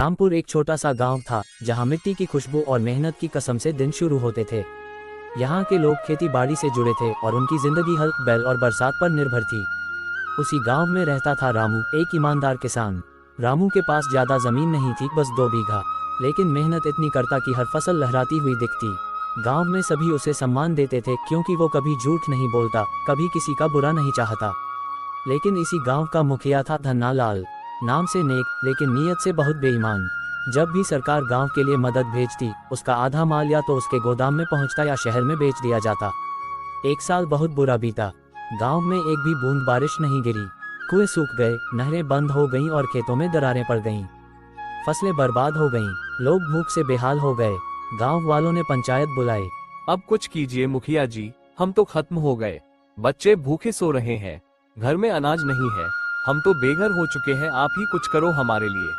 रामपुर एक छोटा सा गांव था जहां मिट्टी की खुशबू और मेहनत की कसम से दिन शुरू होते थे। यहाँ के लोग खेती बाड़ी से जुड़े थे और उनकी जिंदगी हल बैल और बरसात पर निर्भर थी। उसी गांव में रहता था रामू, एक ईमानदार किसान। रामू के पास ज्यादा जमीन नहीं थी, बस 2 बीघा, लेकिन मेहनत इतनी करता कि हर फसल लहराती हुई दिखती। गांव में सभी उसे सम्मान देते थे क्योंकि वो कभी झूठ नहीं बोलता, कभी किसी का बुरा नहीं चाहता। लेकिन इसी गांव का मुखिया था धन्ना लाल, नाम से नेक लेकिन नीयत से बहुत बेईमान। जब भी सरकार गांव के लिए मदद भेजती, उसका आधा माल या तो उसके गोदाम में पहुंचता या शहर में बेच दिया जाता। एक साल बहुत बुरा बीता। गांव में एक भी बूंद बारिश नहीं गिरी। कुएं सूख गए, नहरें बंद हो गईं और खेतों में दरारें पड़ गईं। फसलें बर्बाद हो गईं, लोग भूख से बेहाल हो गए। गांव वालों ने पंचायत बुलाई। अब कुछ कीजिए मुखिया जी, हम तो खत्म हो गए। बच्चे भूखे सो रहे हैं, घर में अनाज नहीं है, हम तो बेघर हो चुके हैं। आप ही कुछ करो हमारे लिए।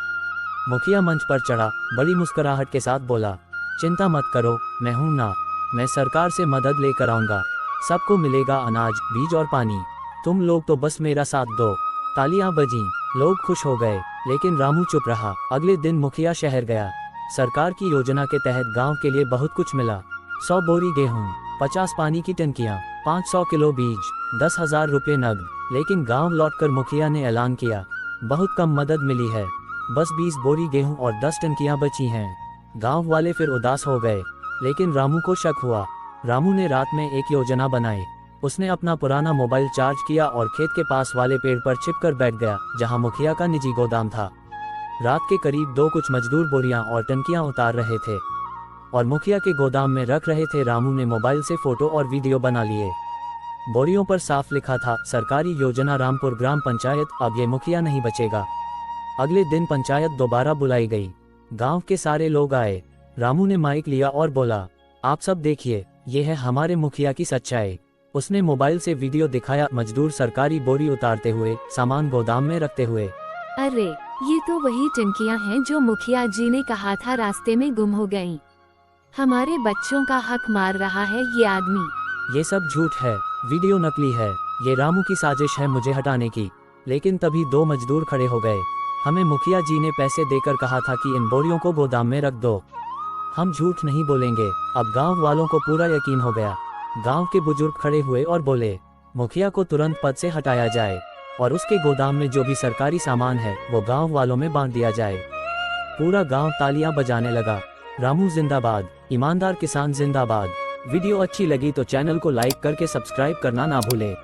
मुखिया मंच पर चढ़ा, बड़ी मुस्कुराहट के साथ बोला, चिंता मत करो, मैं हूं ना। मैं सरकार से मदद लेकर आऊंगा। सबको मिलेगा अनाज, बीज और पानी। तुम लोग तो बस मेरा साथ दो। तालियां बजीं, लोग खुश हो गए, लेकिन रामू चुप रहा। अगले दिन मुखिया शहर गया। सरकार की योजना के तहत गांव के लिए बहुत कुछ मिला। 100 बोरी गेहूं, 50 पानी की टंकियां, 500 किलो बीज, 10,000 रुपये नगद। लेकिन गांव लौटकर मुखिया ने ऐलान किया, बहुत कम मदद मिली है, बस 20 बोरी गेहूं और 10 टंकियां बची हैं। गांव वाले फिर उदास हो गए, लेकिन रामू को शक हुआ। रामू ने रात में एक योजना बनाई। उसने अपना पुराना मोबाइल चार्ज किया और खेत के पास वाले पेड़ पर छिपकर बैठ गया, जहां मुखिया का निजी गोदाम था। रात के करीब 2 कुछ मजदूर बोरियां और टंकियां उतार रहे थे और मुखिया के गोदाम में रख रहे थे। रामू ने मोबाइल से फोटो और वीडियो बना लिए। बोरियों पर साफ लिखा था, सरकारी योजना रामपुर ग्राम पंचायत, अब ये मुखिया नहीं बचेगा। अगले दिन पंचायत दोबारा बुलाई गई। गांव के सारे लोग आए। रामू ने माइक लिया और बोला, आप सब देखिए, ये है हमारे मुखिया की सच्चाई। उसने मोबाइल से वीडियो दिखाया, मजदूर सरकारी बोरी उतारते हुए, सामान गोदाम में रखते हुए। अरे, ये तो वही टंकियां हैं जो मुखिया जी ने कहा था रास्ते में गुम हो गईं। हमारे बच्चों का हक मार रहा है ये आदमी। ये सब झूठ है, वीडियो नकली है, ये रामू की साजिश है मुझे हटाने की। लेकिन तभी 2 मजदूर खड़े हो गए। हमें मुखिया जी ने पैसे देकर कहा था कि इन बोरियों को गोदाम में रख दो। हम झूठ नहीं बोलेंगे। अब गांव वालों को पूरा यकीन हो गया। गांव के बुजुर्ग खड़े हुए और बोले, मुखिया को तुरंत पद से हटाया जाए और उसके गोदाम में जो भी सरकारी सामान है वो गांव वालों में बांट दिया जाए। पूरा गांव तालियां बजाने लगा। रामू जिंदाबाद, ईमानदार किसान जिंदाबाद। वीडियो अच्छी लगी तो चैनल को लाइक करके सब्सक्राइब करना ना भूले।